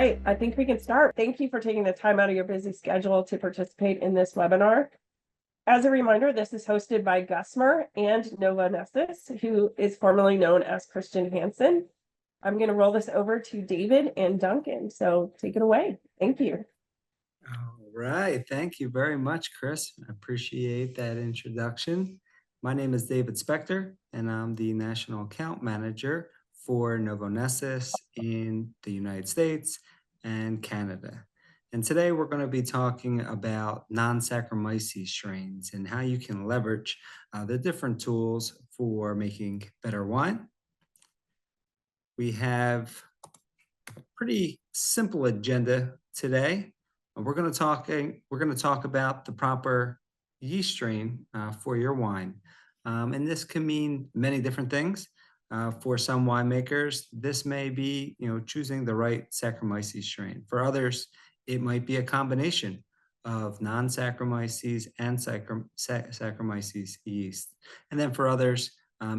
right, I think we can start. Thank you for taking the time out of your busy schedule to participate in this webinar. As a reminder, this is hosted by Gusmer and Non-Saccharomyces, who is formerly known as Christian Hansen. I'm going to roll this over to David and Duncan, so take it away. Thank you. All right, thank you very much, Chris. I appreciate that introduction. My name is David Spector, and I'm the National Account Manager for Non-Saccharomyces in the United States and Canada. And today we're going to be talking about non-Saccharomyces strains and how you can leverage the different tools for making better wine. We have a pretty simple agenda today. We're going to talk about the proper yeast strain for your wine. And this can mean many different things. For some winemakers, this may be, choosing the right Saccharomyces strain. For others, it might be a combination of non-Saccharomyces and Saccharomyces yeast. And then for others,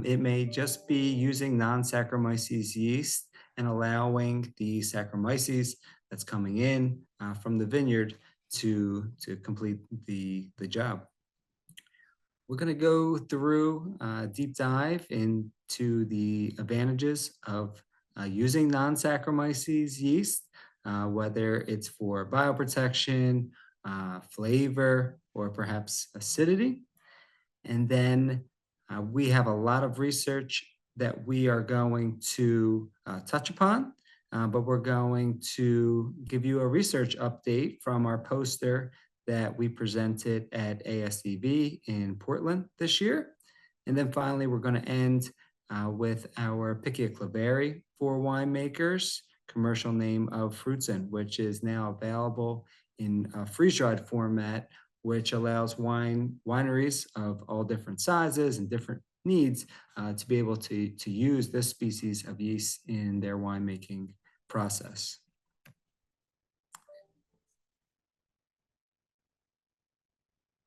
it may just be using non-Saccharomyces yeast and allowing the Saccharomyces that's coming in from the vineyard to complete the job. We're going to go through a deep dive into the advantages of using non-Saccharomyces yeast, whether it's for bioprotection, flavor, or perhaps acidity. And then we have a lot of research that we are going to touch upon, but we're going to give you a research update from our poster that we presented at ASDV in Portland this year. And then finally, we're going to end with our Picchia Claverie for winemakers, commercial name of Fruitzen, which is now available in a freeze-dried format, which allows wineries of all different sizes and different needs to be able to use this species of yeast in their winemaking process.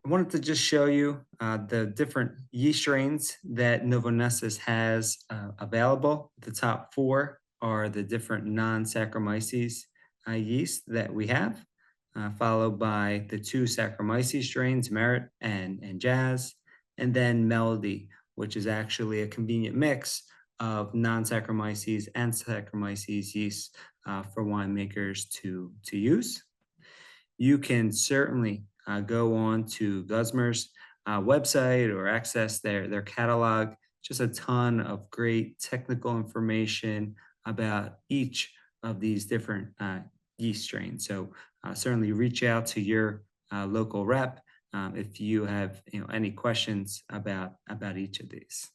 I wanted to just show you the different yeast strains that Non-Saccharomyces has available. The top 4 are the different non-Saccharomyces yeast that we have, followed by the 2 Saccharomyces strains, Merit and Jazz, and then Melody, which is actually a convenient mix of non-Saccharomyces and Saccharomyces yeast for winemakers to use. You can certainly go on to Gusmer's website or access their catalog. Just a ton of great technical information about each of these different yeast strains. So certainly reach out to your local rep if you have any questions about each of these.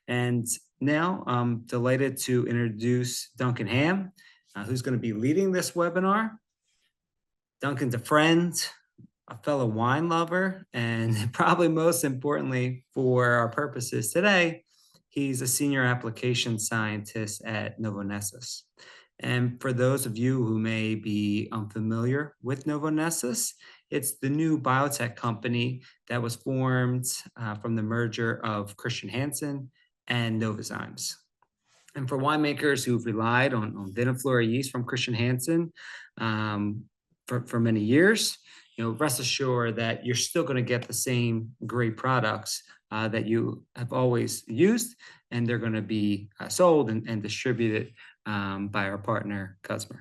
And now I'm delighted to introduce Duncan Ham, who's going to be leading this webinar. Duncan's a friend, a fellow wine lover, and probably most importantly for our purposes today, he's a senior application scientist at Non-Saccharomyces. And for those of you who may be unfamiliar with Non-Saccharomyces, it's the new biotech company that was formed from the merger of Christian Hansen and Novozymes. And for winemakers who've relied on Viniflora yeast from Christian Hansen for many years, rest assured that you're still going to get the same great products that you have always used, and they're going to be sold and distributed by our partner, Gusmer.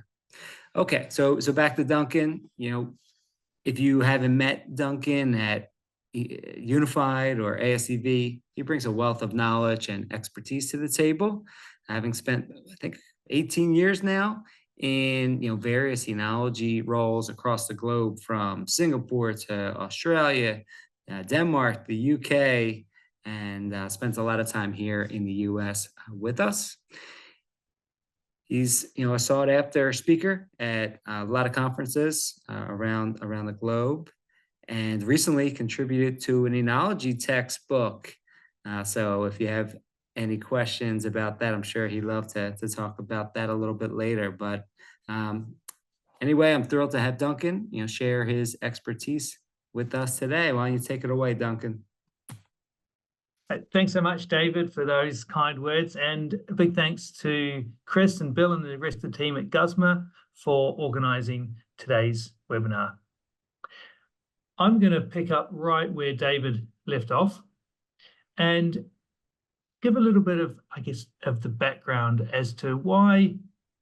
Okay, so back to Duncan. If you haven't met Duncan at Unified or ASCV, he brings a wealth of knowledge and expertise to the table, having spent, I think, 18 years now in various enology roles across the globe, from Singapore to Australia, Denmark, the UK, and spends a lot of time here in the US with us. He's a sought after speaker at a lot of conferences around the globe, and recently contributed to an enology textbook. So if you have any questions about that, I'm sure he'd love to talk about that a little bit later. But anyway, I'm thrilled to have Duncan, share his expertise with us today. Why don't you take it away, Duncan? Thanks so much, David, for those kind words, and a big thanks to Chris and Bill and the rest of the team at Gusmer for organising today's webinar. I'm going to pick up right where David left off and give a little bit of, I guess, of the background as to why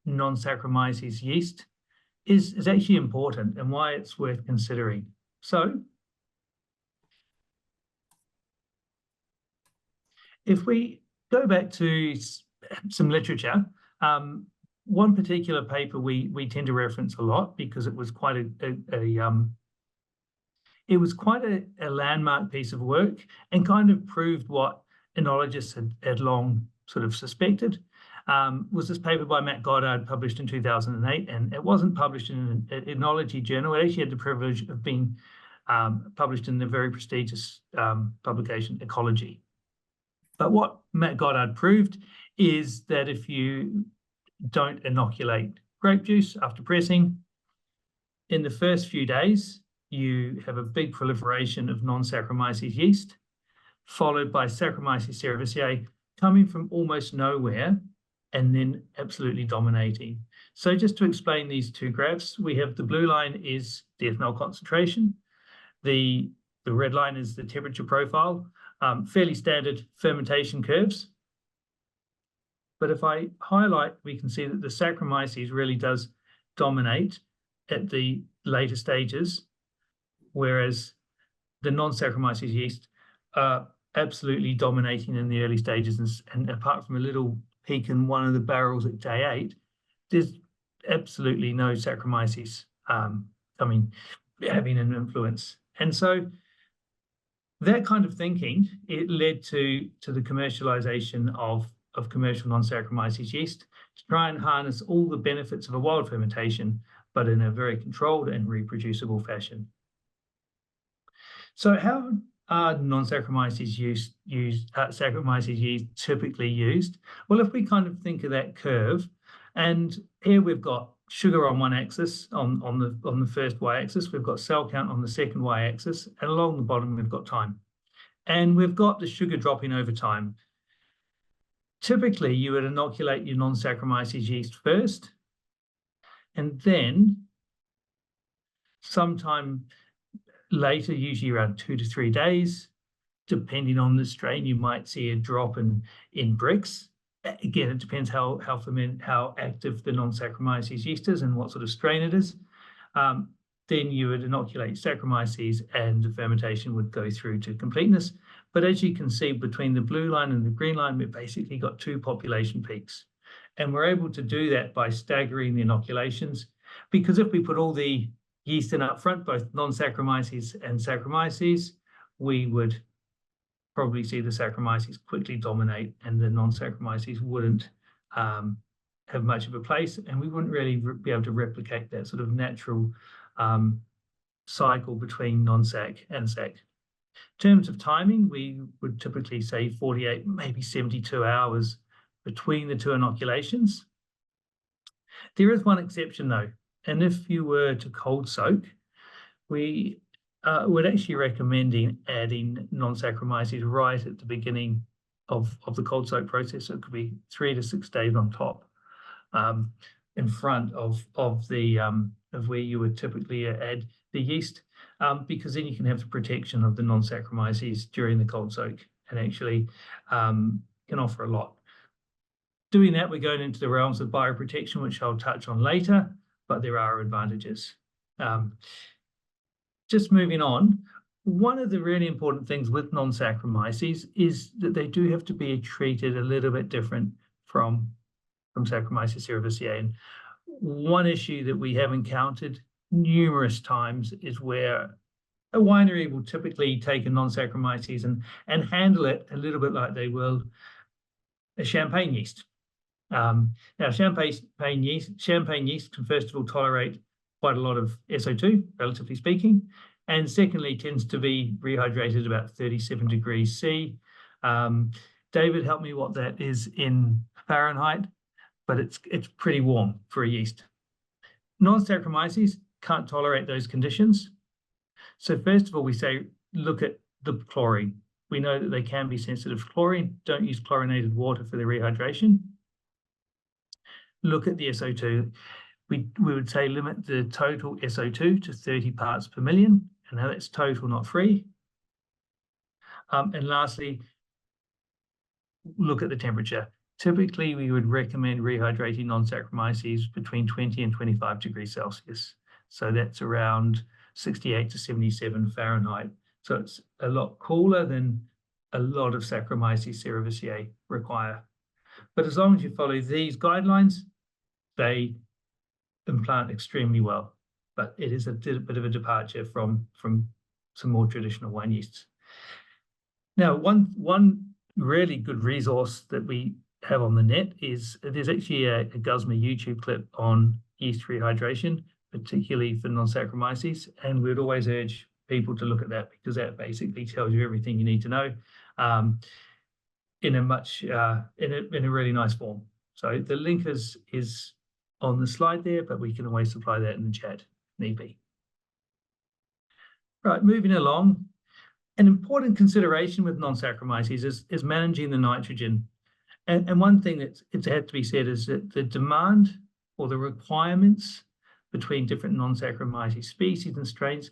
non-Saccharomyces yeast is actually important and why it's worth considering. So, if we go back to some literature, one particular paper we tend to reference a lot because it was quite a landmark piece of work and kind of proved what enologists had long sort of suspected, was this paper by Matt Goddard published in 2008, and it wasn't published in an enology journal. It actually had the privilege of being published in the very prestigious publication Ecology. But what Matt Goddard proved is that if you don't inoculate grape juice after pressing, in the first few days, you have a big proliferation of non-Saccharomyces yeast, followed by Saccharomyces cerevisiae coming from almost nowhere and then absolutely dominating. So just to explain these two graphs, we have the blue line is the ethanol concentration. The red line is the temperature profile, fairly standard fermentation curves. But if I highlight, we can see that the Saccharomyces really does dominate at the later stages, whereas the non-Saccharomyces yeast are absolutely dominating in the early stages. And apart from a little peak in one of the barrels at day 8, there's absolutely no Saccharomyces having an influence. And so that kind of thinking, it led to the commercialization of commercial non-Saccharomyces yeast to try and harness all the benefits of a wild fermentation, but in a very controlled and reproducible fashion. So how are non-Saccharomyces Saccharomyces yeast typically used? Well, if we kind of think of that curve, and here we've got sugar on one axis, on the first y-axis, we've got cell count on the second y-axis, and along the bottom we've got time. And we've got the sugar dropping over time. Typically, you would inoculate your non-Saccharomyces yeast first, and then sometime later, usually around 2 to 3 days, depending on the strain, you might see a drop in Brix. Again, it depends how active the non-Saccharomyces yeast is and what sort of strain it is. Then you would inoculate Saccharomyces and the fermentation would go through to completeness. But as you can see, between the blue line and the green line, we've basically got 2 population peaks. And we're able to do that by staggering the inoculations, because if we put all the yeast in up front, both non-Saccharomyces and Saccharomyces, we would probably see the Saccharomyces quickly dominate and the non-Saccharomyces wouldn't have much of a place, and we wouldn't really be able to replicate that sort of natural cycle between non-Sac and Sac. In terms of timing, we would typically say 48, maybe 72 hours between the 2 inoculations. There is one exception though, and if you were to cold soak, we would actually recommend adding non-Saccharomyces right at the beginning of the cold soak process. So it could be 3 to 6 days on top, in front of where you would typically add the yeast, because then you can have the protection of the non-Saccharomyces during the cold soak and actually can offer a lot. Doing that, we're going into the realms of bioprotection, which I'll touch on later, but there are advantages. Just moving on, one of the really important things with non-Saccharomyces is that they do have to be treated a little bit different from Saccharomyces cerevisiae. And one issue that we have encountered numerous times is where a winery will typically take a non-Saccharomyces and handle it a little bit like they will a champagne yeast. Now, champagne yeast can first of all tolerate quite a lot of SO2, relatively speaking, and secondly tends to be rehydrated about 37 degrees C. David, help me what that is in Fahrenheit, but it's pretty warm for a yeast. Non-Saccharomyces can't tolerate those conditions. So first of all, we say, look at the chlorine. We know that they can be sensitive to chlorine. Don't use chlorinated water for the rehydration. Look at the SO2. we would say limit the total SO2 to 30 parts per million, and now that's total, not free. And lastly, look at the temperature. Typically, we would recommend rehydrating non-Saccharomyces between 20 and 25 degrees Celsius. So that's around 68 to 77 Fahrenheit. So it's a lot cooler than a lot of Saccharomyces cerevisiae require. But as long as you follow these guidelines, they implant extremely well. But it is a bit of a departure from some more traditional wine yeasts. Now, one really good resource that we have on the net is there's actually a Guzma YouTube clip on yeast rehydration, particularly for non-Saccharomyces, and we'd always urge people to look at that because that basically tells you everything you need to know in a really nice form. So the link is on the slide there, but we can always supply that in the chat if need be. Right, moving along. An important consideration with non-Saccharomyces is managing the nitrogen. And one thing that's had to be said is that the demand or the requirements between different non-Saccharomyces species and strains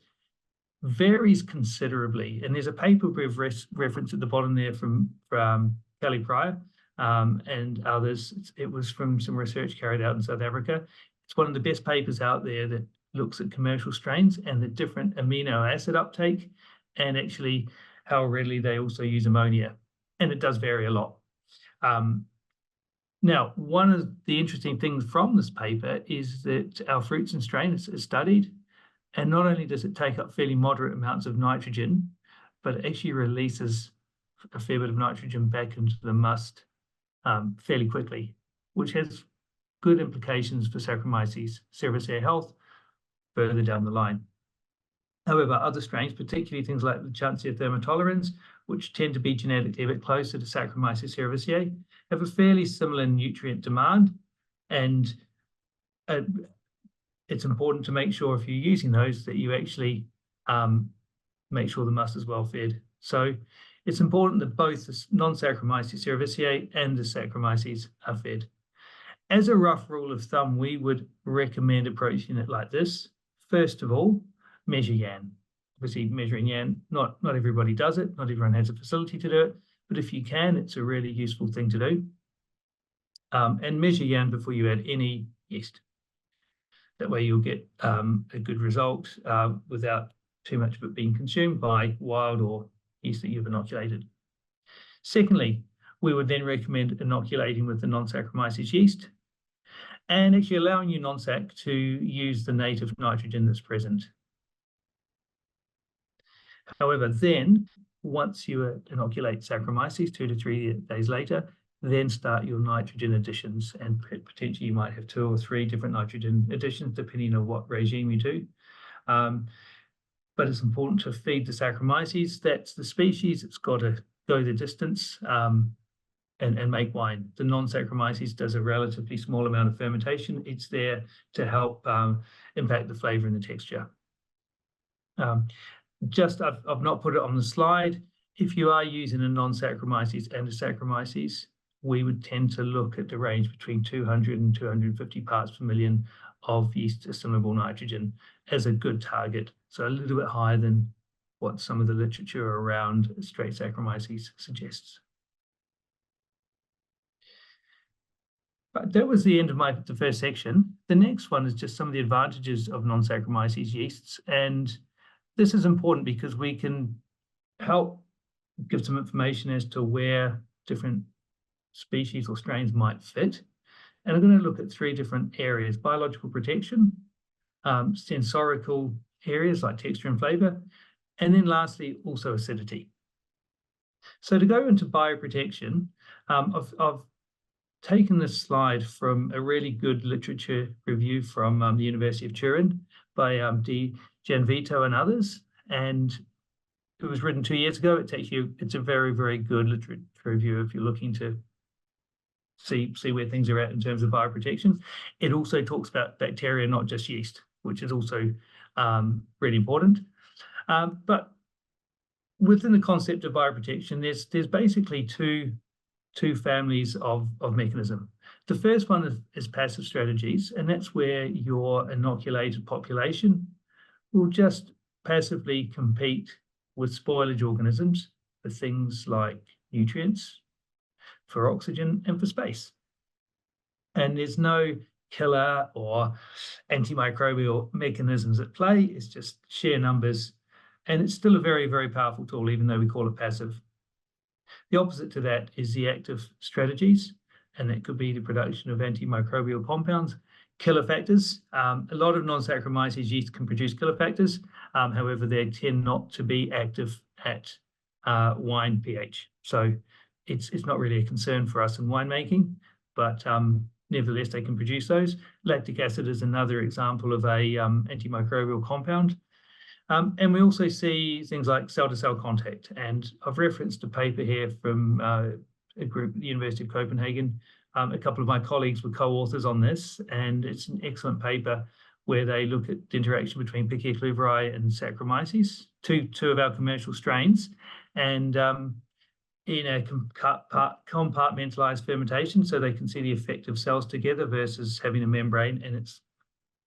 varies considerably. And there's a paper we've referenced at the bottom there from Kelly Pryor and others. It was from some research carried out in South Africa. It's one of the best papers out there that looks at commercial strains and the different amino acid uptake and actually how readily they also use ammonia. And it does vary a lot. Now, one of the interesting things from this paper is that our Fruitzen strain is studied, and not only does it take up fairly moderate amounts of nitrogen, but it actually releases a fair bit of nitrogen back into the must fairly quickly, which has good implications for Saccharomyces cerevisiae health further down the line. However, other strains, particularly things like the Chancia thermotolerans, which tend to be genetically a bit closer to Saccharomyces cerevisiae, have a fairly similar nutrient demand. And it's important to make sure if you're using those that you actually make sure the must is well fed. So it's important that both the non-Saccharomyces cerevisiae and the Saccharomyces are fed. As a rough rule of thumb, we would recommend approaching it like this. First of all, measure YAN. Obviously, measuring YAN, not everybody does it. Not everyone has a facility to do it. But if you can, it's a really useful thing to do. And measure YAN before you add any yeast. That way you'll get a good result without too much of it being consumed by wild or yeast that you've inoculated. Secondly, we would then recommend inoculating with the non-Saccharomyces yeast and actually allowing your non-sac to use the native nitrogen that's present. However, then, once you inoculate Saccharomyces 2 to 3 days later, then start your nitrogen additions, and potentially you might have 2 or 3 different nitrogen additions depending on what regime you do. But it's important to feed the Saccharomyces. That's the species. It's got to go the distance and make wine. The non-Saccharomyces does a relatively small amount of fermentation. It's there to help impact the flavor and the texture. I've not put it on the slide. If you are using a non-Saccharomyces and a Saccharomyces, we would tend to look at the range between 200 and 250 parts per million of yeast assimilable nitrogen as a good target. So a little bit higher than what some of the literature around straight Saccharomyces suggests. But that was the end of the first section. The next one is just some of the advantages of non-Saccharomyces yeasts. And this is important because we can help give some information as to where different species or strains might fit. And I'm going to look at 3 different areas: biological protection, sensorical areas like texture and flavor, and then lastly, also acidity. So to go into bioprotection, I've taken this slide from a really good literature review from the University of Turin by Di Gianvito and others, and it was written 2 years ago. It's a very, very good literature review if you're looking to see where things are at in terms of bioprotection. It also talks about bacteria, not just yeast, which is also really important. But within the concept of bioprotection, there's basically two two families of mechanism. The first one is passive strategies, and that's where your inoculated population will just passively compete with spoilage organisms for things like nutrients, for oxygen, and for space. And there's no killer or antimicrobial mechanisms at play. It's just sheer numbers. And it's still a very, very powerful tool, even though we call it passive. The opposite to that is the active strategies, and that could be the production of antimicrobial compounds, killer factors. A lot of non-Saccharomyces yeast can produce killer factors. However, they tend not to be active at wine pH. So it's not really a concern for us in winemaking, but nevertheless, they can produce those. Lactic acid is another example of a antimicrobial compound. And we also see things like cell-to-cell contact. And I've referenced a paper here from a group at the University of Copenhagen. A couple of my colleagues were co-authors on this, and it's an excellent paper where they look at the interaction between Pichia clouveri and Saccharomyces, two of our commercial strains, and in a compartmentalized fermentation, so they can see the effect of cells together versus having a membrane, and it's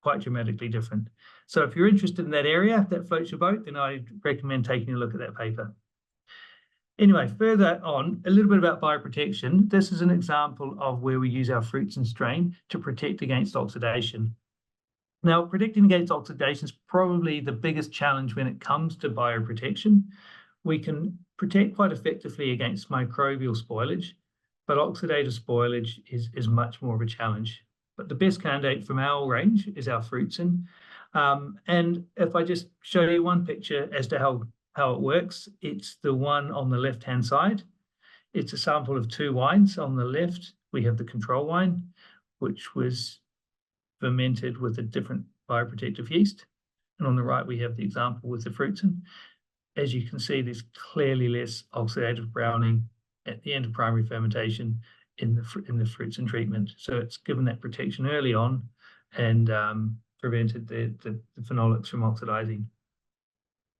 quite dramatically different. So if you're interested in that area, if that floats your boat, then I recommend taking a look at that paper. Anyway, further on, a little bit about bioprotection. This is an example of where we use our Fruitzen strain to protect against oxidation. Now, protecting against oxidation is probably the biggest challenge when it comes to bioprotection. We can protect quite effectively against microbial spoilage, but oxidative spoilage is much more of a challenge. But the best candidate from our range is our Fruitzen. And if I just show you one picture as to how it works, it's the one on the left-hand side. It's a sample of two wines. On the left, we have the control wine, which was fermented with a different bioprotective yeast. And on the right, we have the example with the Fruitzen. As you can see, there's clearly less oxidative browning at the end of primary fermentation in the Fruitzen treatment. So it's given that protection early on and prevented the phenolics from oxidizing.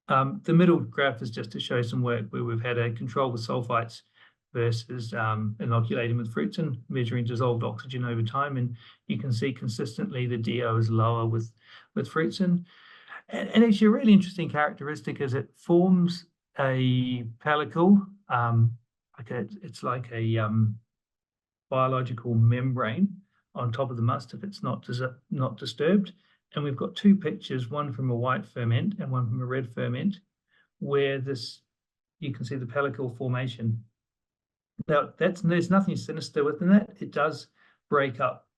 The middle graph is just to show some work where we've had a control with sulfites versus inoculating with Fruitzen, measuring dissolved oxygen over time, and you can see consistently the DO is lower with Fruitzen. And actually a really interesting characteristic is it forms a pellicle, it's like a biological membrane on top of the must if it's not disturbed. And we've got two pictures, one from a white ferment and one from a red ferment, where you can see the pellicle formation. Now, there's nothing sinister within that. It does break up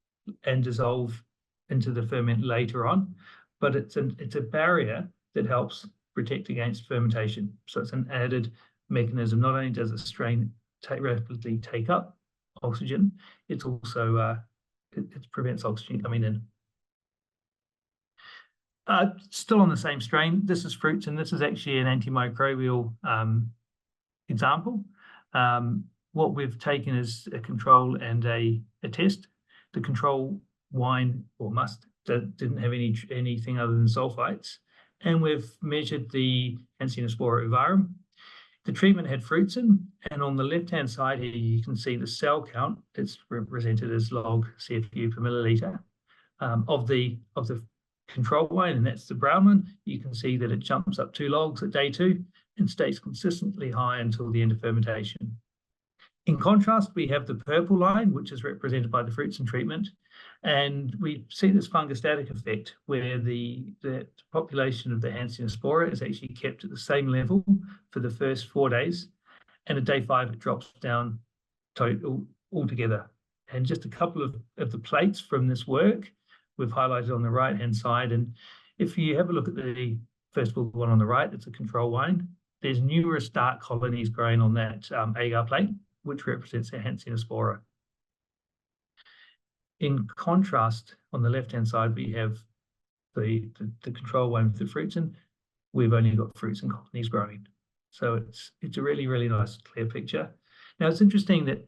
and dissolve into the ferment later on, but it's a barrier that helps protect against fermentation. So it's an added mechanism. Not only does the strain rapidly take up oxygen, it's also it prevents oxygen coming in. Still on the same strain, this is Fruitzen. This is actually an antimicrobial example. What we've taken is a control and a test. The control wine or must didn't have anything other than sulfites, and we've measured the Acinetobacter ovarum. The treatment had Fruitzen, and on the left-hand side here you can see the cell count. It's represented as log CFU per milliliter of the control wine, and that's the brown one. You can see that it jumps up 2 logs at day 2 and stays consistently high until the end of fermentation. In contrast, we have the purple line, which is represented by the Fruitzen treatment, and we see this fungostatic effect where the population of the Acinetobacter is actually kept at the same level for the first 4 days, and at day 5 it drops down altogether. And just a couple of the plates from this work we've highlighted on the right-hand side, and if you have a look at the first of all, the one on the right, it's a control wine. There's numerous dark colonies growing on that agar plate, which represents the Acinetobacter. In contrast, on the left-hand side, we have the control wine with the Fruitzen. We've only got Fruitzen colonies growing. So it's a really, really nice, clear picture. Now, it's interesting that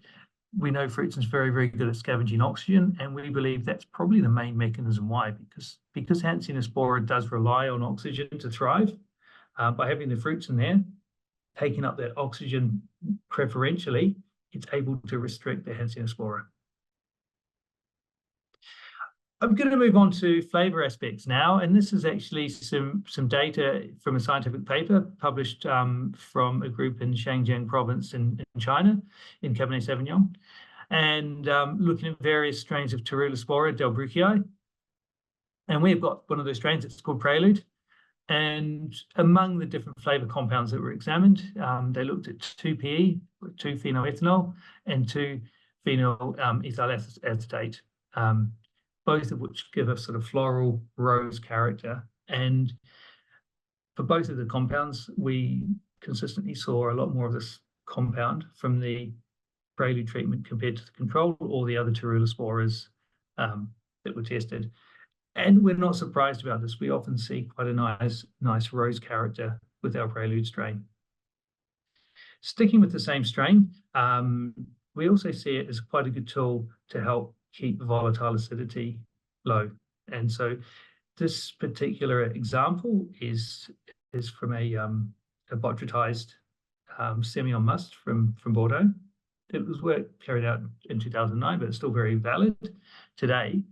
we know Fruitzen's very, very good at scavenging oxygen, and we believe that's probably the main mechanism why, because Acinetobacter does rely on oxygen to thrive. By having the Fruitzen there, taking up that oxygen preferentially, it's able to restrict the Hanseospora. I'm going to move on to flavor aspects now, and this is actually some data from a scientific paper published from a group in Shanjiang province in China, in Cabernet Sauvignon, and looking at various strains of Terulospora delbrueckii. And we've got one of those strains, it's called Prelude. And among the different flavor compounds that were examined, they looked at 2-PE, 2-phenylethanol, and 2-phenyl ethyl acetate. Both of which give a sort of floral rose character. And for both of the compounds, we consistently saw a lot more of this compound from the Prelude treatment compared to the control or the other Terulosporas that were tested. And we're not surprised about this. We often see quite a nice rose character with our Prelude strain. Sticking with the same strain, we also see it as quite a good tool to help keep volatile acidity low. And so this particular example is from a botrytized Semillon must from Bordeaux. It was work carried out in 2009, but it's still very valid today.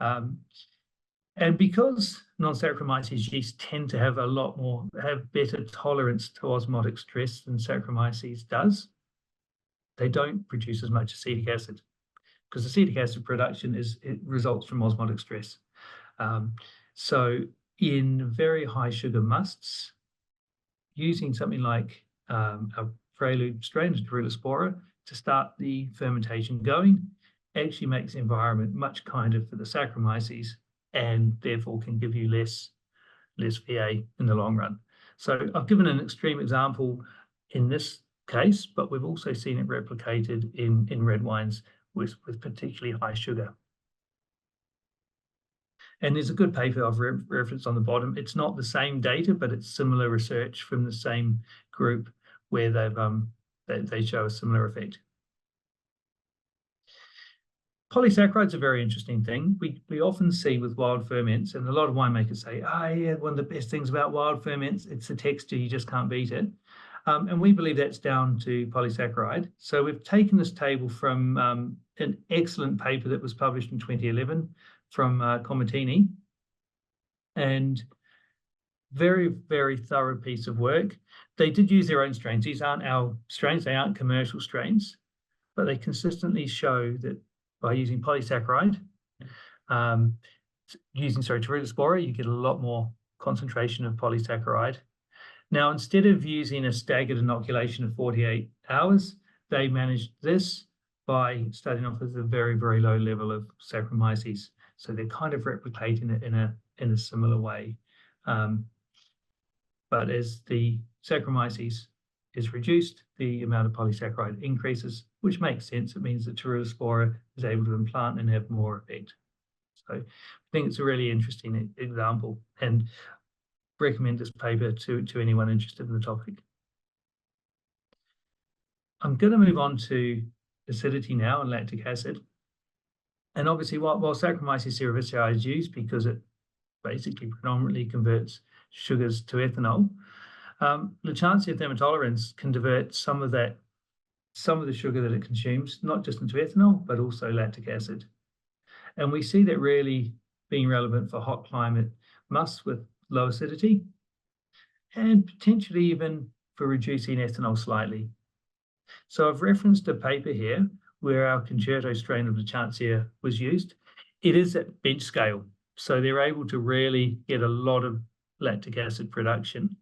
And because non-Saccharomyces yeast tend to have better tolerance to osmotic stress than Saccharomyces does, they don't produce as much acetic acid, because acetic acid production results from osmotic stress. So in very high sugar musts, using something like a Prelude strain of Terulospora to start the fermentation going actually makes the environment much kinder for the Saccharomyces, and therefore can give you less VA in the long run. So I've given an extreme example in this case, but we've also seen it replicated in red wines with particularly high sugar. And there's a good paper I've referenced on the bottom. It's not the same data, but it's similar research from the same group where they show a similar effect. Polysaccharides are a very interesting thing. We often see with wild ferments, and a lot of winemakers say, yeah, one of the best things about wild ferments, it's the texture, you just can't beat it. And we believe that's down to polysaccharide. So we've taken this table from an excellent paper that was published in 2011 from Comatini, and very, very thorough piece of work. They did use their own strains. These aren't our strains, they aren't commercial strains, but they consistently show that by using polysaccharide, Terulospora, you get a lot more concentration of polysaccharide. Now, instead of using a staggered inoculation of 48 hours, they managed this by starting off with a very, very low level of Saccharomyces. So they're kind of replicating it in a similar way. But as the Saccharomyces is reduced, the amount of polysaccharide increases, which makes sense. It means that Terulospora is able to implant and have more effect. So I think it's a really interesting example, and recommend this paper to anyone interested in the topic. I'm going to move on to acidity now and lactic acid. And obviously, while Saccharomyces cerevisiae is used because it basically predominantly converts sugars to ethanol, Lachantia thermotolerans can divert some of the sugar that it consumes, not just into ethanol, but also lactic acid. And we see that really being relevant for hot climate musts with low acidity, and potentially even for reducing ethanol slightly. So I've referenced a paper here where our Concerto strain of Lachantia was used. It is at bench scale, so they're able to really get a lot of lactic acid production.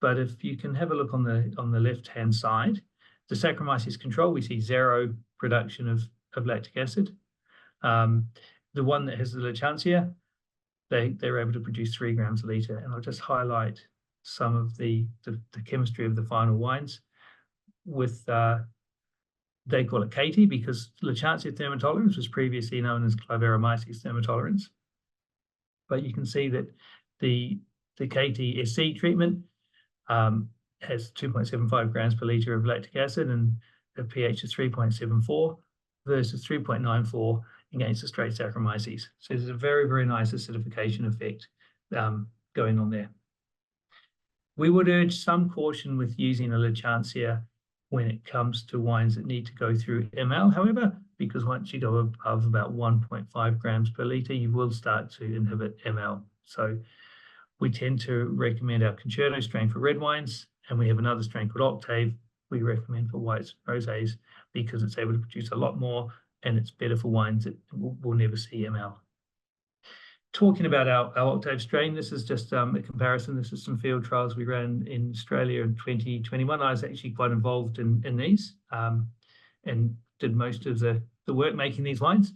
But if you can have a look on the left-hand side, the Saccharomyces control, we see 0 production of lactic acid. The one that has the Lachantia, they're able to produce 3 grams a litre. And I'll just highlight some of the chemistry of the final wines with, they call it Katie because Lachantia thermotolerance was previously known as Clivaromyces thermotolerance. But you can see that the Katie SC treatment has 2.75 grams per litre of lactic acid and a pH of 3.74 versus 3.94 against the straight Saccharomyces. So there's a very, very nice acidification effect going on there. We would urge some caution with using a Lachantia when it comes to wines that need to go through ml, however, because once you go above about 1.5 grams per litre, you will start to inhibit ml. So we tend to recommend our Concerto strain for red wines, and we have another strain called Octave we recommend for whites and rosés, because it's able to produce a lot more, and it's better for wines that will never see ml. Talking about our Octave strain, this is just a comparison. This is some field trials we ran in Australia in 2021. I was actually quite involved in these and did most of the work making these wines.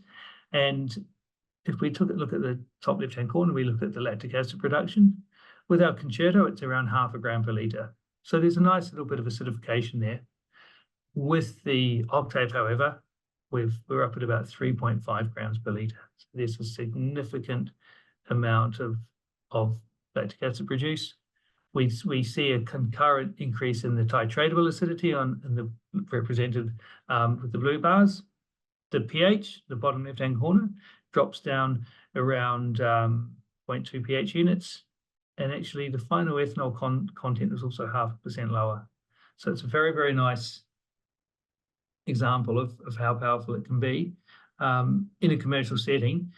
And if we look at the top left-hand corner, we look at the lactic acid production. With our Concerto, it's around 0.5 gram per litre. So there's a nice little bit of acidification there. With the Octave, however, we're up at about 3.5 grams per litre. So there's a significant amount of lactic acid produced. We see a concurrent increase in the titratable acidity represented with the blue bars. The pH, the bottom left-hand corner, drops down around 0.2 pH units. And actually the final ethanol content is also 0.5% lower. So it's a very, very nice example of how powerful it can be in a commercial setting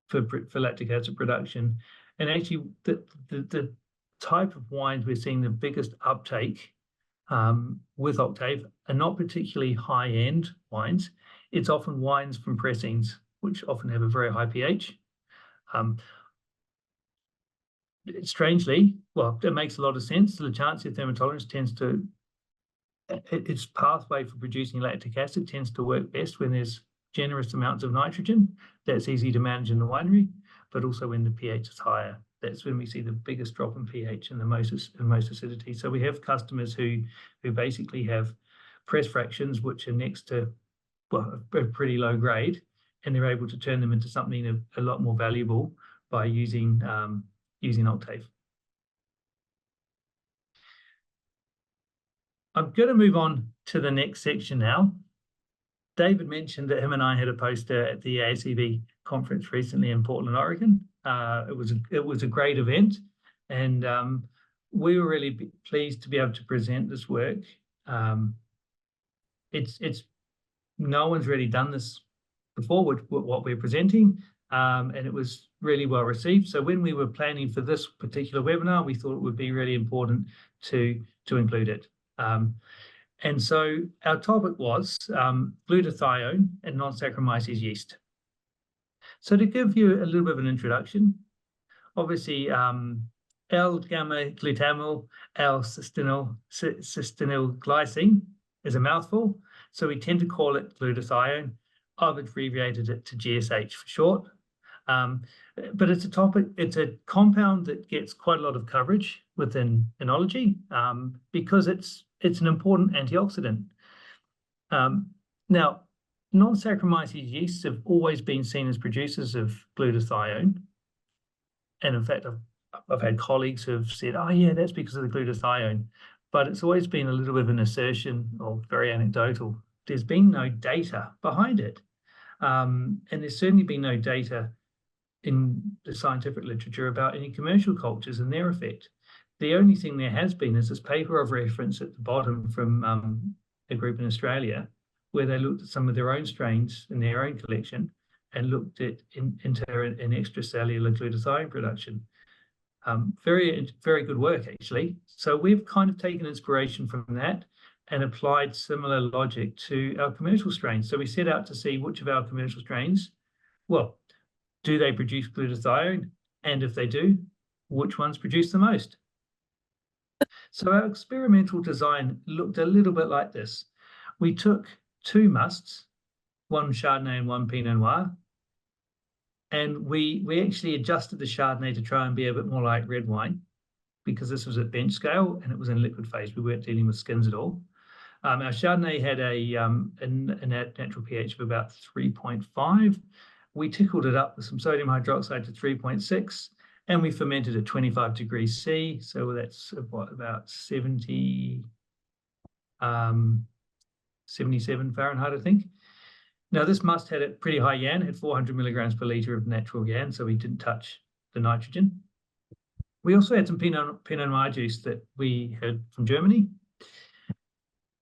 for lactic acid production. And actually the type of wines we're seeing the biggest uptake with Octave are not particularly high-end wines. It's often wines from pressings, which often have a very high pH. Strangely, well, it makes a lot of sense. The Lactantia thermotolerance tends to, its pathway for producing lactic acid tends to work best when there's generous amounts of nitrogen. That's easy to manage in the winery, but also when the pH is higher. That's when we see the biggest drop in pH and the most acidity. So we have customers who basically have press fractions which are next to, well, a pretty low grade, and they're able to turn them into something a lot more valuable by using Octave. I'm going to move on to the next section now. David mentioned that him and I had a poster at the ASEB conference recently in Portland, Oregon. It was a great event, and we were really pleased to be able to present this work. It's no one's really done this before with what we're presenting, and it was really well received. So when we were planning for this particular webinar, we thought it would be really important to include it. And so our topic was glutathione and non-Saccharomyces yeast. So to give you a little bit of an introduction, obviously L-gamma-glutamyl L-cysteinyl-glycine is a mouthful, so we tend to call it glutathione. I've abbreviated it to GSH for short. But it's a compound that gets quite a lot of coverage within enology because it's an important antioxidant. Now, non-Saccharomyces yeasts have always been seen as producers of glutathione. And in fact, I've had colleagues who have said, oh yeah, that's because of the glutathione. But it's always been a little bit of an assertion, or very anecdotal. There's been no data behind it. And there's certainly been no data in the scientific literature about any commercial cultures and their effect. The only thing there has been is this paper of reference at the bottom from a group in Australia, where they looked at some of their own strains in their own collection and looked at inter and extracellular glutathione production. Very, very good work, actually. So we've kind of taken inspiration from that and applied similar logic to our commercial strains. So we set out to see which of our commercial strains, well, do they produce glutathione? And if they do, which ones produce the most? So our experimental design looked a little bit like this. We took two musts, one Chardonnay and one Pinot Noir, and we actually adjusted the Chardonnay to try and be a bit more like red wine, because this was at bench scale and it was in liquid phase. We weren't dealing with skins at all. Our Chardonnay had a natural pH of about 3.5. We tickled it up with some sodium hydroxide to 3.6, and we fermented at 25 degrees C. So that's what, about 77 Fahrenheit, I think. Now, this must had a pretty high YAN, had 400 milligrams per litre of natural YAN, so we didn't touch the nitrogen. We also had some Pinot Noir juice that we had from Germany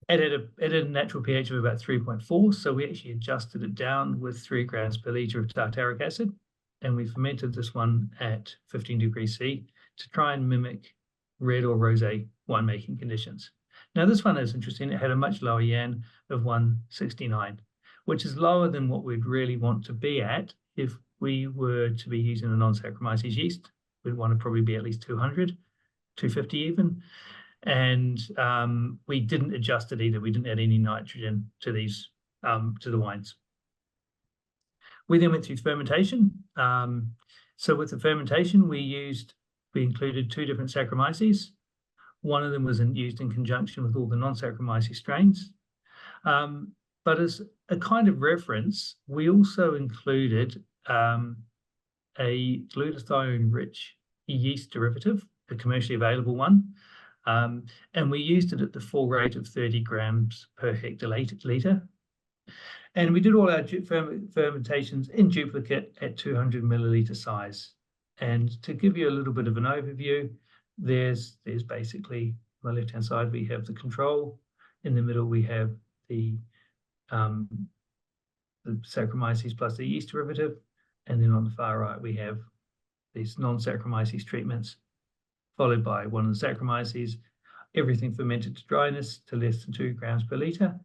It had a natural pH of about 3.4, so we actually adjusted it down with 3 grams per liter of tartaric acid, and we fermented this one at 15 degrees C to try and mimic red or rosé winemaking conditions. Now this one is interesting. It had a much lower YAN of 169, which is lower than what we'd really want to be at if we were to be using a non-Saccharomyces yeast. We'd want to probably be at least 200, 250 even. And we didn't adjust it either. We didn't add any nitrogen to these, to the wines. We then went through fermentation. So with the fermentation, we included 2 different Saccharomyces. One of them was used in conjunction with all the non-Saccharomyces strains. But as a kind of reference, we also included a glutathione-rich yeast derivative, a commercially available one. And we used it at the full rate of 30 grams per hectoliter. And we did all our fermentations in duplicate at 200 milliliter size. And to give you a little bit of an overview, there's basically, on the left-hand side, we have the control. In the middle, we have the Saccharomyces plus the yeast derivative. And then on the far right, we have these non-Saccharomyces treatments, followed by one of the Saccharomyces, everything fermented to dryness to less than 2 grams per liter.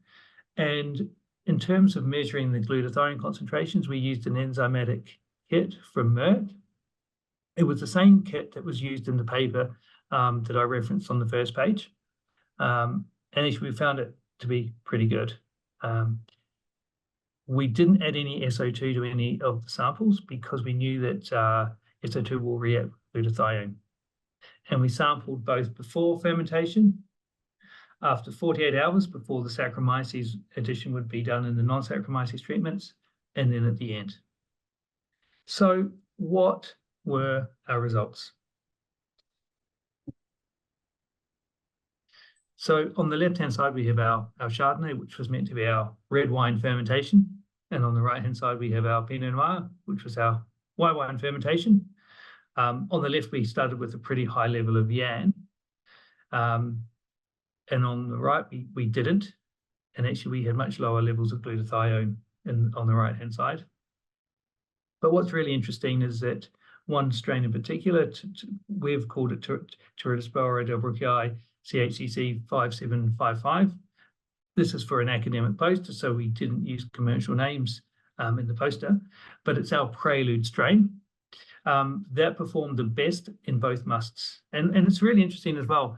And in terms of measuring the glutathione concentrations, we used an enzymatic kit from Merck. It was the same kit that was used in the paper that I referenced on the first page. And actually, we found it to be pretty good. We didn't add any SO2 to any of the samples because we knew that SO2 will react with glutathione. And we sampled both before fermentation, after 48 hours before the Saccharomyces addition would be done in the non-Saccharomyces treatments, and then at the end. So what were our results? So on the left-hand side, we have our Chardonnay, which was meant to be our red wine fermentation. And on the right-hand side, we have our Pinot Noir, which was our white wine fermentation. On the left, we started with a pretty high level of YAN. And on the right, we didn't. And actually, we had much lower levels of glutathione on the right-hand side. But what's really interesting is that one strain in particular, we've called it Pteridopspora delbrueckii CHCC 5755. This is for an academic poster, so we didn't use commercial names in the poster, but it's our prelude strain. That performed the best in both musts. And it's really interesting as well.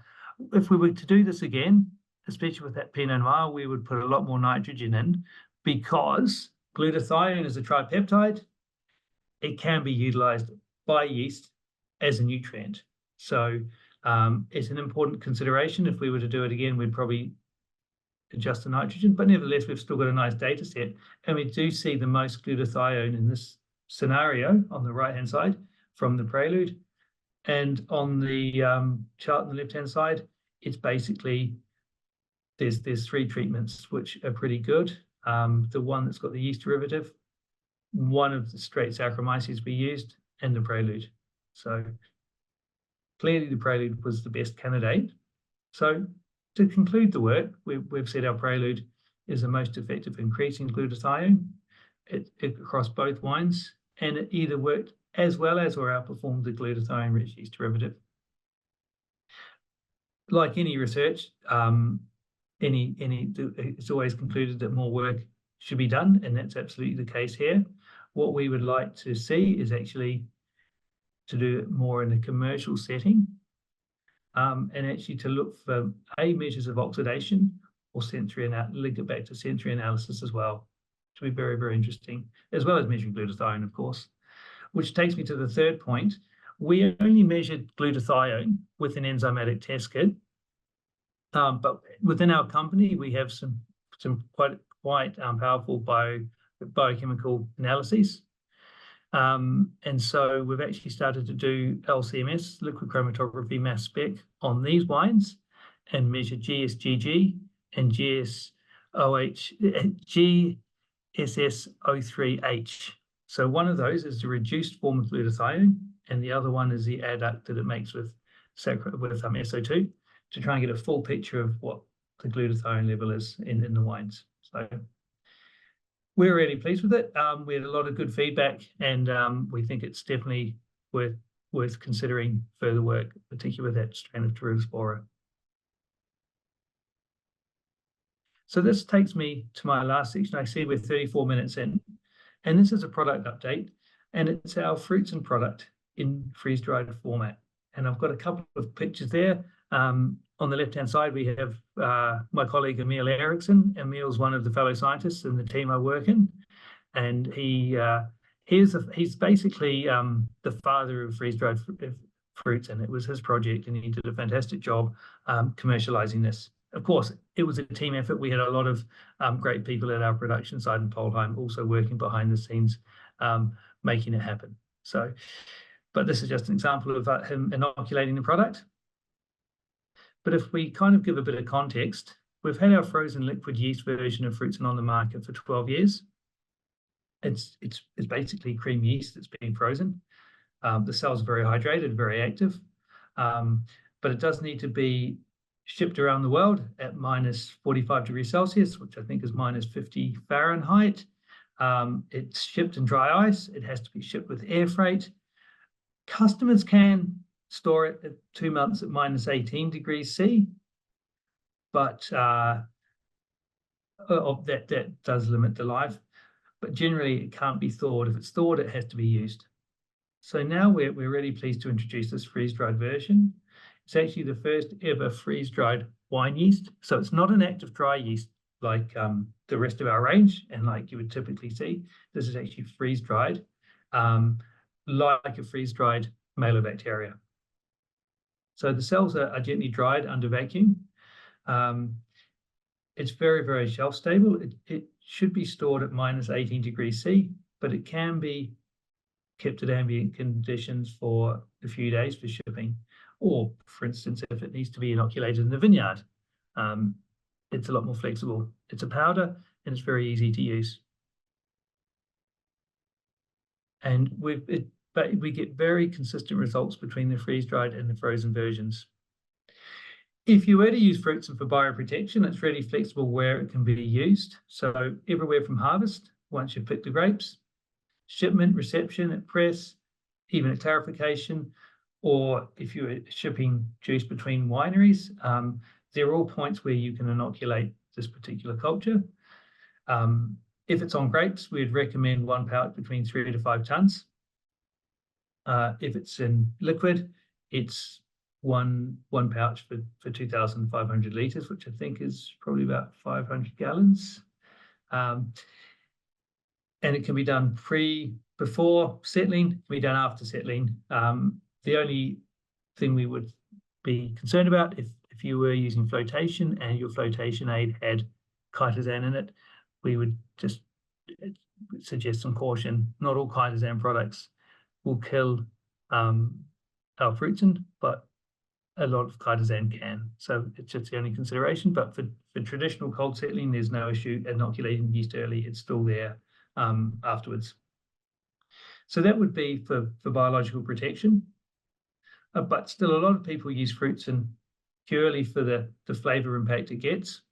If we were to do this again, especially with that Pinot Noir, we would put a lot more nitrogen in because glutathione is a tripeptide. It can be utilized by yeast as a nutrient. So it's an important consideration. If we were to do it again, we'd probably adjust the nitrogen, but nevertheless, we've still got a nice data set. And we do see the most glutathione in this scenario on the right-hand side from the prelude. And on the chart on the left-hand side, it's basically, there's 3 treatments which are pretty good. The one that's got the yeast derivative, one of the straight Saccharomyces we used, and the prelude. So clearly the prelude was the best candidate. So to conclude the work, we've said our prelude is the most effective increasing glutathione across both wines, and it either worked as well as or outperformed the glutathione-rich yeast derivative. Like any research, it's always concluded that more work should be done, and that's absolutely the case here. What we would like to see is actually to do it more in a commercial setting, and actually to look for measures of oxidation or link it back to sensory analysis as well, which will be very, very interesting, as well as measuring glutathione, of course. Which takes me to the third point. We only measured glutathione with an enzymatic test kit, but within our company, we have some quite powerful biochemical analyses. And so we've actually started to do LCMS, liquid chromatography mass spec, on these wines and measure GSGG and GSS03H. So one of those is the reduced form of glutathione, and the other one is the adduct that it makes with SO2. to try and get a full picture of what the glutathione level is in the wines. So we're really pleased with it. We had a lot of good feedback, and we think it's definitely worth considering further work, particularly with that strain of Terulospora. So this takes me to my last section. I see we're 34 minutes in, and this is a product update, and it's our Fruitzen product in freeze-dried format. And I've got a couple of pictures there. On the left-hand side, we have my colleague Emil Eriksson. Emil's one of the fellow scientists in the team I work in, and he's basically the father of freeze-dried Fruitzen. It was his project, and he did a fantastic job commercializing this. Of course, it was a team effort. We had a lot of great people at our production side in Polheim also working behind the scenes, making it happen. So, but this is just an example of him inoculating the product. But if we kind of give a bit of context, we've had our frozen liquid yeast version of Fruitzen on the market for 12 years. It's basically cream yeast that's being frozen. The cells are very hydrated, very active, but it does need to be shipped around the world at minus 45 degrees Celsius, which I think is minus 50 Fahrenheit. It's shipped in dry ice. It has to be shipped with air freight. Customers can store it at 2 months at minus 18 degrees C, but that does limit the life. But generally, it can't be thawed. If it's thawed, it has to be used. So now we're really pleased to introduce this freeze-dried version. It's actually the first ever freeze-dried wine yeast. So it's not an active dry yeast like the rest of our range and like you would typically see. This is actually freeze-dried, like a freeze-dried malobacteria. So the cells are gently dried under vacuum. It's very, very shelf stable. It should be stored at minus 18 degrees C, but it can be kept at ambient conditions for a few days for shipping. Or, for instance, if it needs to be inoculated in the vineyard, it's a lot more flexible. It's a powder and it's very easy to use. And we get very consistent results between the freeze-dried and the frozen versions. If you were to use Fruitzen for bioprotection, it's really flexible where it can be used. So everywhere from harvest, once you've picked the grapes, shipment, reception, at press, even at clarification, or if you're shipping juice between wineries, they're all points where you can inoculate this particular culture. If it's on grapes, we'd recommend 1 pouch between 3 to 5 tons. If it's in liquid, it's one pouch for 2,500 litres, which I think is probably about 500 gallons. And it can be done before settling, can be done after settling. The only thing we would be concerned about if you were using flotation and your flotation aid had chitosan in it, we would just suggest some caution. Not all chitosan products will kill our Fruitzen, but a lot of chitosan can. So it's just the only consideration. But for traditional cold settling, there's no issue inoculating yeast early. It's still there afterwards. So that would be for biological protection. But still, a lot of people use Fruitzen purely for the flavour impact it gets.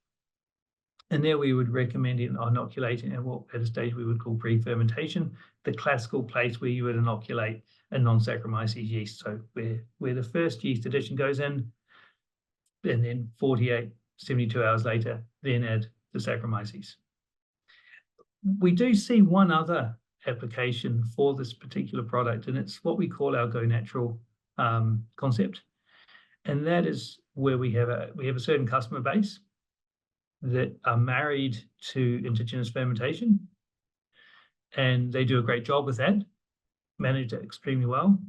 And there we would recommend inoculating at a stage we would call pre-fermentation, the classical place where you would inoculate a non-Saccharomyces yeast. So where the first yeast addition goes in, and then 48, 72 hours later, then add the Saccharomyces. We do see one other application for this particular product, and it's what we call our Go Natural concept. And that is where we have a certain customer base that are married to indigenous fermentation, and they do a great job with that, manage it extremely well.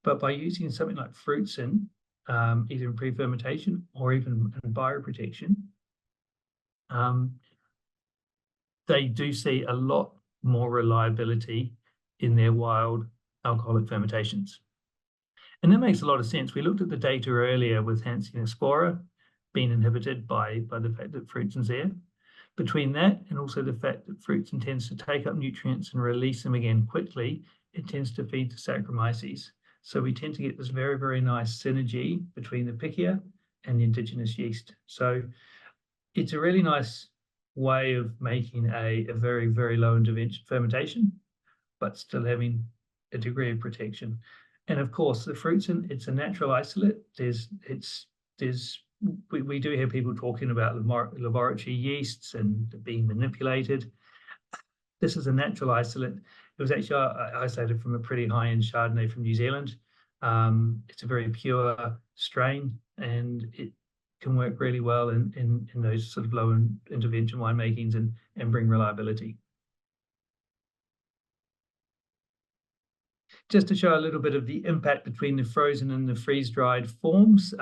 But by using something like Fruitzen, either in pre-fermentation or even in bioprotection, they do see a lot more reliability in their wild alcoholic fermentations. And that makes a lot of sense. We looked at the data earlier with Hanseospora being inhibited by the fact that Fruitzen's there. Between that and also the fact that Fruitzen tends to take up nutrients and release them again quickly, it tends to feed the Saccharomyces. So we tend to get this very, very nice synergy between the Pichia and the indigenous yeast. So it's a really nice way of making a very, very low intervention fermentation, but still having a degree of protection. And of course, the Fruitzen, it's a natural isolate. We do hear people talking about laboratory yeasts and being manipulated. This is a natural isolate. It was actually isolated from a pretty high-end Chardonnay from New Zealand. It's a very pure strain, and it can work really well in those sort of low intervention winemakings and bring reliability. Just to show a little bit of the impact between the frozen and the freeze-dried forms,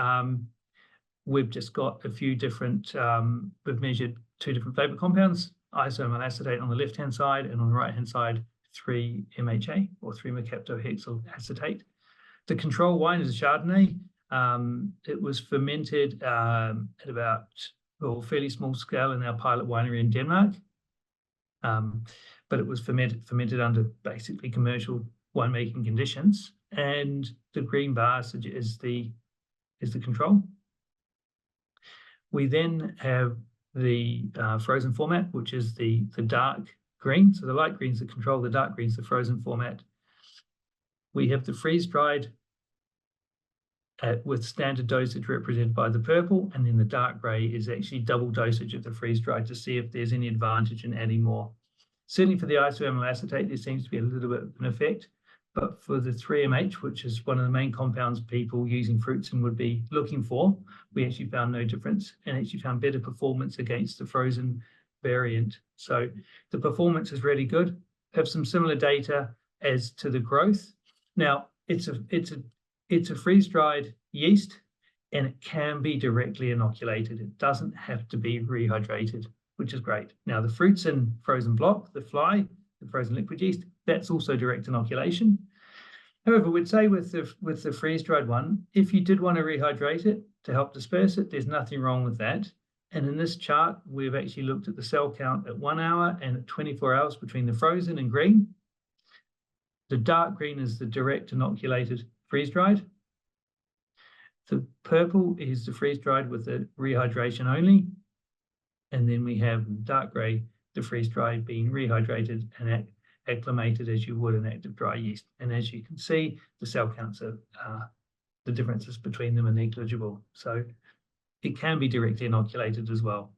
we've just got a few different, we've measured 2 different flavor compounds, isoamyl acetate on the left-hand side, and on the right-hand side, 3-MHA, or 3-mercaptohexyl acetate. The control wine is a Chardonnay. It was fermented at about fairly small scale in our pilot winery in Denmark, but it was fermented under basically commercial winemaking conditions. And the green bar is the control. We then have the frozen format, which is the dark green. So the light green is the control, the dark green is the frozen format. We have the freeze-dried with standard dosage represented by the purple, and then the dark grey is actually double dosage of the freeze-dried to see if there's any advantage in adding more. Certainly for the isoamyl acetate, there seems to be a little bit of an effect, but for the 3MH, which is one of the main compounds people using Fruitzen would be looking for, we actually found no difference and actually found better performance against the frozen variant. So the performance is really good. Have some similar data as to the growth. Now, it's a freeze-dried yeast, and it can be directly inoculated. It doesn't have to be rehydrated, which is great. Now, the Fruitzen frozen block, the fly, the frozen liquid yeast, that's also direct inoculation. However, we'd say with the freeze-dried one, if you did want to rehydrate it to help disperse it, there's nothing wrong with that. And in this chart, we've actually looked at the cell count at 1 hour and at 24 hours between the frozen and green. The dark green is the direct inoculated freeze-dried. The purple is the freeze-dried with the rehydration only. And then we have dark grey, the freeze-dried being rehydrated and acclimated as you would an active dry yeast. And as you can see, the cell counts are, the differences between them are negligible. So it can be directly inoculated as well.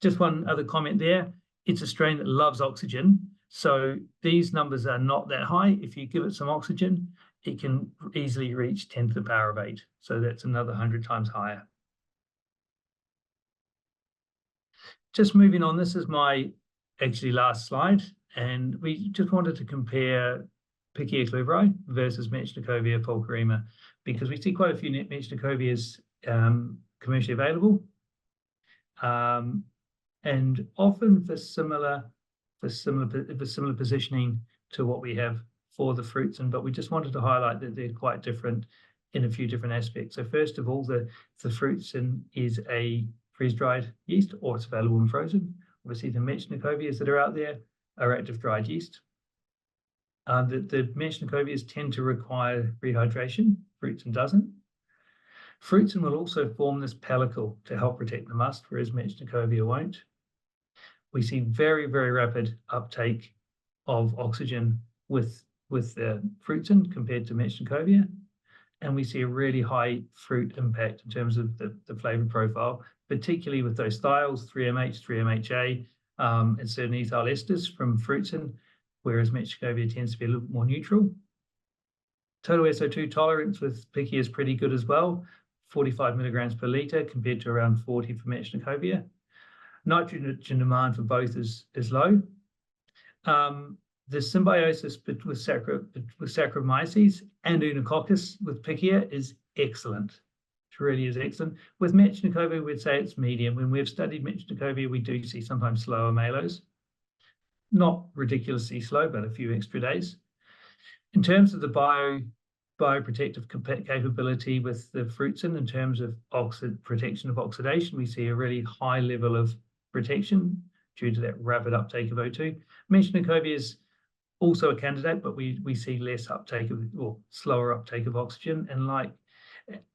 Just one other comment there. It's a strain that loves oxygen. So these numbers are not that high. If you give it some oxygen, it can easily reach 10 to the power of 8. So that's another 100 times higher. Just moving on, this is my actually last slide. And we just wanted to compare Pichia clouveri versus Metschnikovia pulcherrima, because we see quite a few Metschnikovias commercially available, and often for similar positioning to what we have for the Fruitzen, but we just wanted to highlight that they're quite different in a few different aspects. So first of all, the Fruitzen is a freeze-dried yeast, or it's available in frozen. Obviously, the Metschnikovias that are out there are active dried yeast. The Metschnikovias tend to require rehydration. Fruitzen doesn't. Fruitzen will also form this pellicle to help protect the must, whereas Metschnikovia won't. We see very, very rapid uptake of oxygen with the Fruitzen compared to Metschnikovia. And we see a really high fruit impact in terms of the flavor profile, particularly with those thiols, 3MH, 3MHA, and certain ethyl esters from Fruitzen, whereas Metschnikovia tends to be a little bit more neutral. Total SO2 tolerance with Pichia is pretty good as well, 45 milligrams per litre compared to around 40 for Metschnikovia. Nitrogen demand for both is low. The symbiosis with Saccharomyces and Unococcus with Pichia is excellent. It really is excellent. With Metschnikovia, we'd say it's medium. When we've studied Metschnikovia, we do see sometimes slower malos. Not ridiculously slow, but a few extra days. In terms of the bioprotective capability with the Fruitzen, in terms of protection of oxidation, we see a really high level of protection due to that rapid uptake of O2. Metschnikovia is also a candidate, but we see less uptake of, or slower uptake of oxygen. And like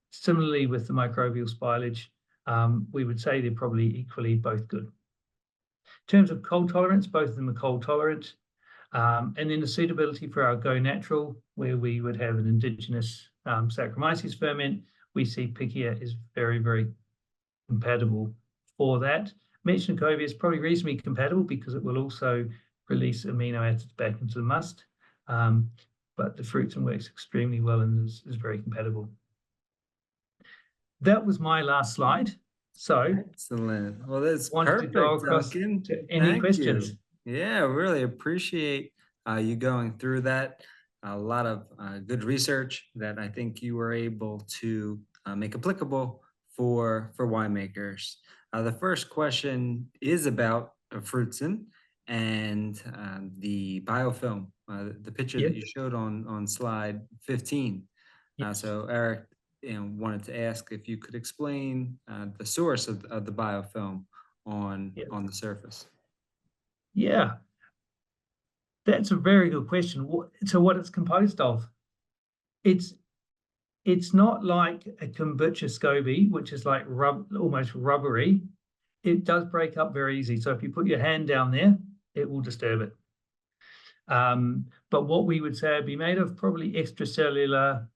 similarly with the microbial spillage, we would say they're probably equally both good. In terms of cold tolerance, both of them are cold tolerant. And then the suitability for our Go Natural, where we would have an indigenous Saccharomyces ferment, we see Pichia is very, very compatible for that. Metchnikovi is probably reasonably compatible because it will also release amino acids back into the must. But the Fruitzen works extremely well and is very compatible. That was my last slide. So Excellent. Well, that's wanted to perfect, go across Duncan. to any Thank questions. you. Yeah, really appreciate you going through that. A lot of good research that I think you were able to make applicable for winemakers. The first question is about Fruitzen and the biofilm, the picture Yep. that you showed on slide 15. Yes. So Eric, wanted to ask if you could explain the source of the biofilm on the surface. Yeah, that's a very good question. So what it's composed of? It's not like a kombucha SCOBY, which is like almost rubbery. It does break up very easy. So if you put your hand down there, it will disturb it. But what we would say would be made of probably extracellular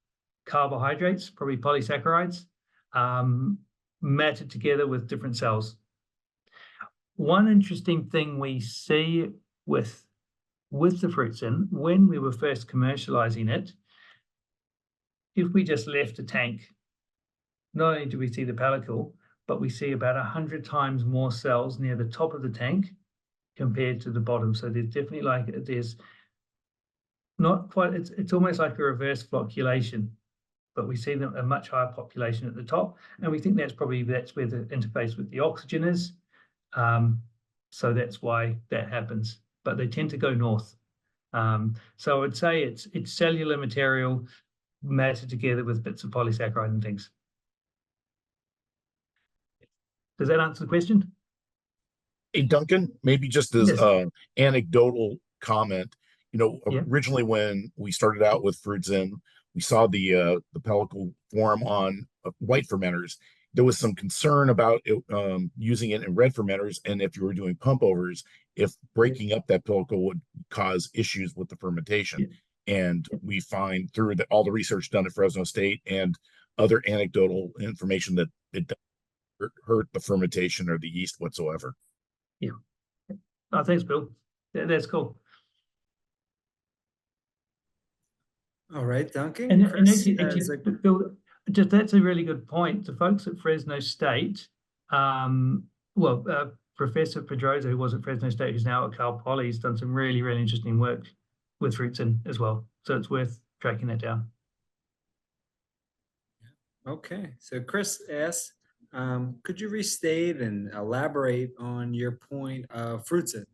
carbohydrates, probably polysaccharides, matted together with different cells. One interesting thing we see with the Fruitzen, when we were first commercializing it, if we just left a tank, not only do we see the pellicle, but we see about 100 times more cells near the top of the tank compared to the bottom. So there's definitely there's not quite, it's almost like a reverse flocculation, but we see them a much higher population at the top. And we think that's where the interface with the oxygen is. So that's why that happens, but they tend to go north. So I would say it's cellular material matted together with bits of polysaccharide and things. Does that answer the question? Hey, Duncan, maybe just as Yes. Anecdotal comment, Yeah. originally when we started out with Fruitzen, we saw the pellicle form on white fermenters. There was some concern about it, using it in red fermenters, and if you were doing pump overs, if breaking up that pellicle would cause issues with the fermentation. Yeah. And we find through all the research done at Fresno State and other anecdotal information that it doesn't hurt the fermentation or the yeast whatsoever. Yeah. Oh, thanks, Bill. That's cool. All right, Duncan. And Chris actually, has a- Bill, just that's a really good point. The folks at Fresno State, Professor Pedrosa, who was at Fresno State, who's now at Cal Poly, has done some really, really interesting work with Fruitzen as well. So it's worth tracking that down. Okay, so Chris asks, could you restate and elaborate on your point of Fruitzen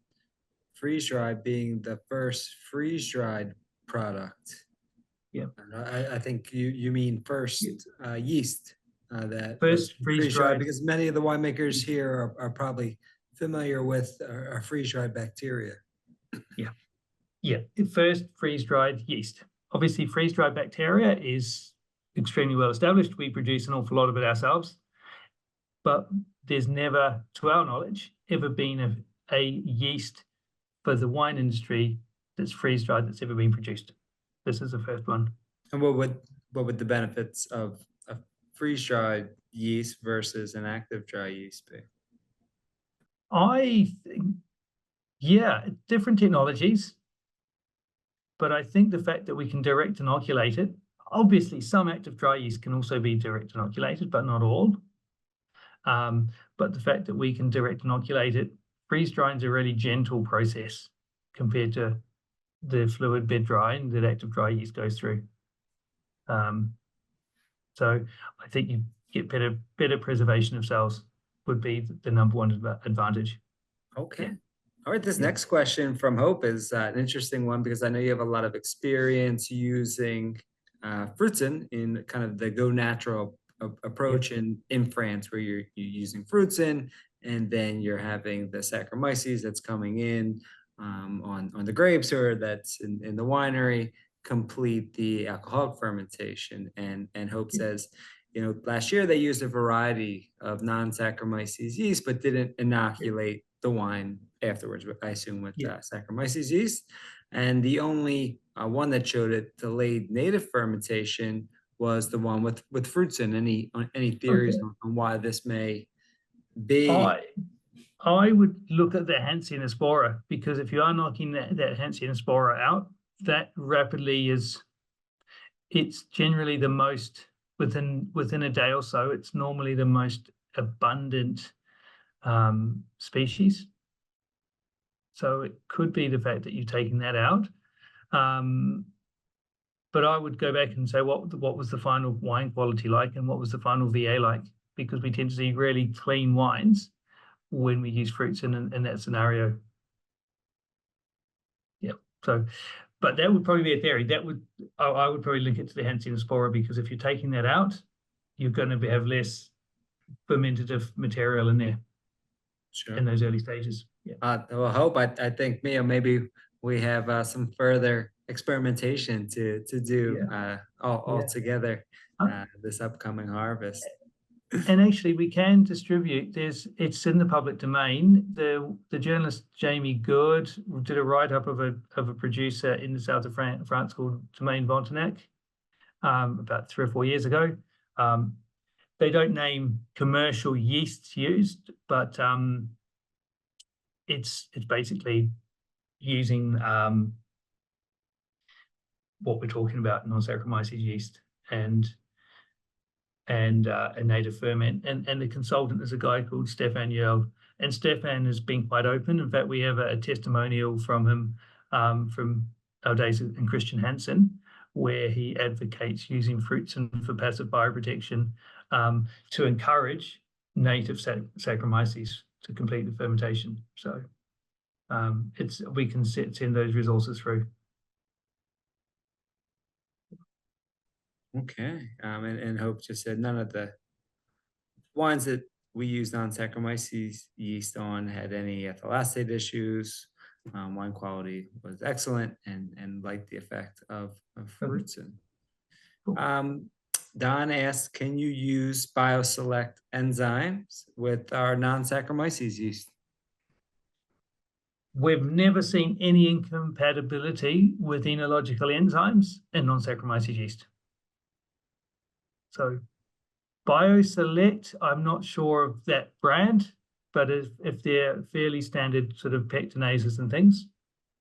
freeze-dried being the first freeze-dried product? Yeah. I think you mean first yeast that First was freeze-dried, because many of the winemakers here are probably familiar with our freeze-dried bacteria. Yeah, first freeze-dried yeast. Obviously, freeze-dried bacteria is extremely well established. We produce an awful lot of it ourselves, but there's never, to our knowledge, ever been a yeast for the wine industry that's freeze-dried that's ever been produced. This is the first one. And what would the benefits of a freeze-dried yeast versus an active dry yeast be? I think, yeah, different technologies, but I think the fact that we can direct inoculate it, obviously some active dry yeast can also be direct inoculated, but not all. But the fact that we can direct inoculate it, freeze drying is a really gentle process compared to the fluid bed drying that active dry yeast goes through. So I think you get better preservation of cells would be the number one advantage. Okay. Yeah. All right, this next question from Hope is an interesting one because I know you have a lot of experience using Fruitzen in kind of the go natural approach in France, where you're using Fruitzen and then you're having the Saccharomyces that's coming in on the grapes or that's in the winery complete the alcoholic fermentation. And Hope says, last year they used a variety of non-Saccharomyces yeast, but didn't inoculate the wine afterwards, I assume with Saccharomyces yeast. And the only one that showed a delayed native fermentation was the one with Fruitzen. Any theories on why this may be? I would look at the Hanseospora, because if you are knocking that Hanseospora out, that rapidly it's generally the most within a day or so. It's normally the most abundant species. So it could be the fact that you're taking that out. But I would go back and say what was the final wine quality like, and what was the final VA like, because we tend to see really clean wines when we use Fruitzen in that scenario. Yeah. So, but that would probably be a theory. I would probably link it to the Hanseospora, because if you're taking that out, you're going to have less fermentative material in there. Sure. In those early stages. Yeah. Well, I hope. I think, Mia, maybe we have some further experimentation to do all together this upcoming harvest. And actually, we can distribute. It's in the public domain. The journalist Jamie Good did a write-up of a producer in the south of France called Domaine Vontenac about 3 or 4 years ago. They don't name commercial yeasts used, but it's basically using what we're talking about, non-Saccharomyces yeast and a native ferment. And the consultant is a guy called Stefan Yerl. And Stefan has been quite open. In fact, we have a testimonial from him from our days in Christian Hansen, where he advocates using Fruitzen for passive bioprotection to encourage native Saccharomyces to complete the fermentation. So we can send those resources through. Okay, and Hope just said none of the wines that we used non-Saccharomyces yeast on had any ethyl acetate issues. Wine quality was excellent and liked the effect of Fruitzen. Don asked, can you use BioSelect enzymes with our non-Saccharomyces yeast? We've never seen any incompatibility with enological enzymes in non-Saccharomyces yeast. So BioSelect, I'm not sure of that brand, but if they're fairly standard sort of pectinases and things,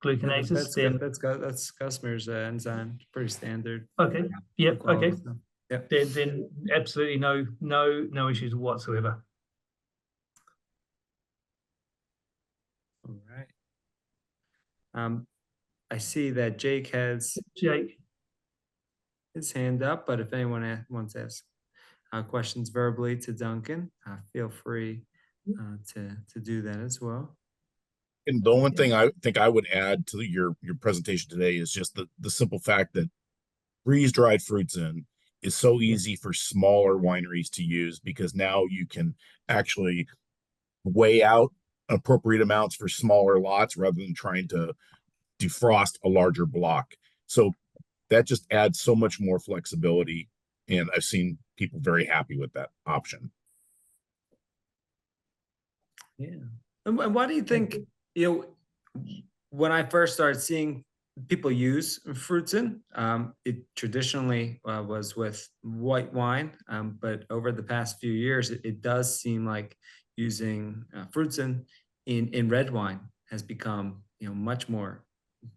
glucanases, that's Gusmer's enzyme, pretty standard. Okay. Yep. Okay. Stuff. Yep. Then absolutely no issues whatsoever. All right. I see that Jake has his hand up, but if anyone wants to ask questions verbally to Duncan, feel free to do that as well. And the one thing I think I would add to your presentation today is just the simple fact that freeze-dried Fruitzen is so easy for smaller wineries to use, because now you can actually weigh out appropriate amounts for smaller lots rather than trying to defrost a larger block. So that just adds so much more flexibility, and I've seen people very happy with that option. Yeah. And why do you think, when I first started seeing people use Fruitzen, it traditionally was with white wine, but over the past few years, it does seem like using Fruitzen in red wine has become much more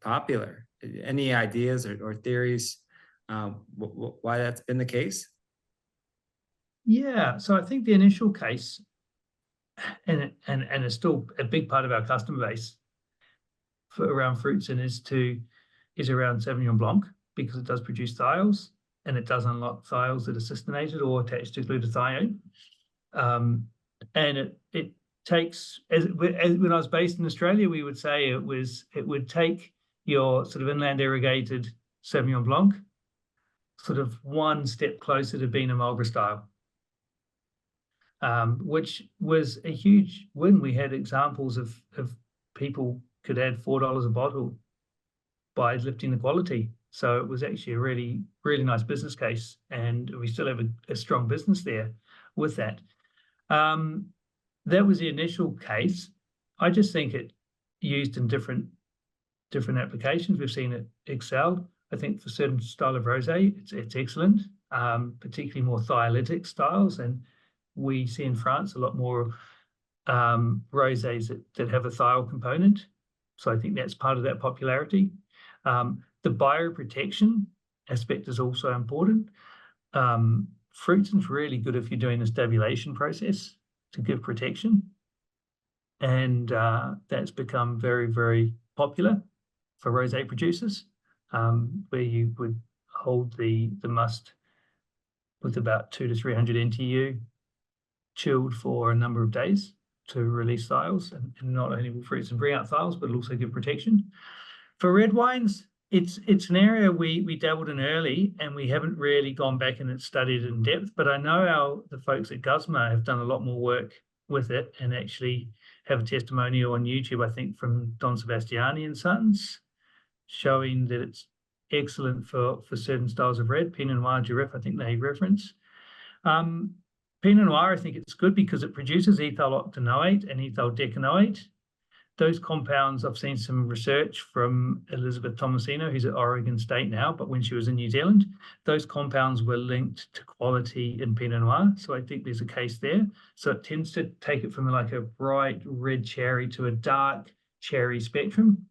popular. Any ideas or theories why that's been the case? Yeah, so I think the initial case, and it's still a big part of our customer base for around Fruitzen, is around Sauvignon Blanc, because it does produce thiols, and it does unlock thiols that are cysteinated or attached to glutathione. And it takes, when I was based in Australia, we would say it would take your sort of inland irrigated Sauvignon Blanc sort of one step closer to being a Marlborough style, which was a huge win. We had examples of people could add $4 a bottle by lifting the quality. So it was actually a really, really nice business case, and we still have a strong business there with that. That was the initial case. I just think it used in different applications. We've seen it excel. I think for certain style of rosé, it's excellent, particularly more thiolytic styles. And we see in France a lot more rosés that have a thiol component. So I think that's part of that popularity. The bioprotection aspect is also important. Fruitzen's really good if you're doing a stabilization process to give protection. And that's become very, very popular for rosé producers, where you would hold the must with about 200 to 300 NTU chilled for a number of days to release thiols, and not only will Fruitzen bring out thiols, but also give protection. For red wines, it's an area we dabbled in early, and we haven't really gone back and studied in depth, but I know the folks at Gusmer have done a lot more work with it, and actually have a testimonial on YouTube, I think, from Don Sebastiani and Sons, showing that it's excellent for certain styles of red. Pinot Noir, Girif, I think they reference. Pinot Noir, I think it's good because it produces ethyl octanoate and ethyl decanoate. Those compounds, I've seen some research from Elizabeth Tomasino, who's at Oregon State now, but when she was in New Zealand, those compounds were linked to quality in Pinot Noir. So I think there's a case there. So it tends to take it from like a bright red cherry to a dark cherry spectrum,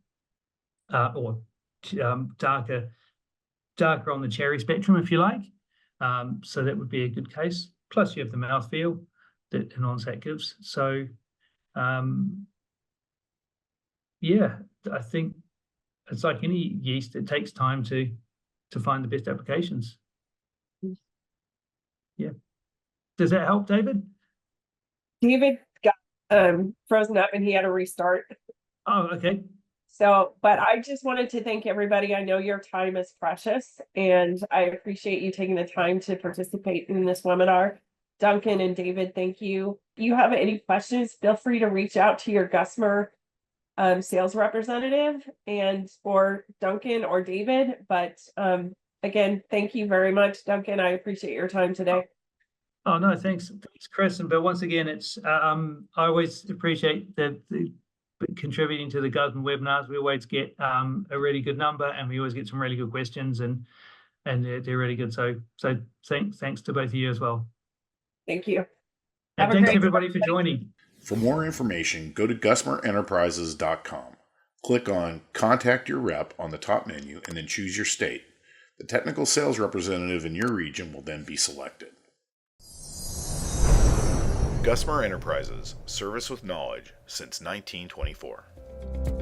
or darker on the cherry spectrum, if you like. So that would be a good case. Plus you have the mouthfeel that a non-sac gives. So yeah, I think it's like any yeast, it takes time to find the best applications. Yeah. Does that help, David? David got frozen up and he had to restart. Oh, okay. So, but I just wanted to thank everybody. I know your time is precious, and I appreciate you taking the time to participate in this webinar. Duncan and David, thank you. If you have any questions, feel free to reach out to your Gusmer sales representative or Duncan or David. But again, thank you very much, Duncan. I appreciate your time today. Oh no, thanks, Chris. But once again, it's I always appreciate the contributing to the Gusmer webinars. We always get a really good number, and we always get some really good questions, and they're really good. So thanks to both of you as well. Thank you. And thanks everybody for joining. For more information, go to gusmerenterprises.com. Click on Contact Your Rep on the top menu, and then choose your state. The technical sales representative in your region will then be selected. Gusmer Enterprises, service with knowledge since 1924.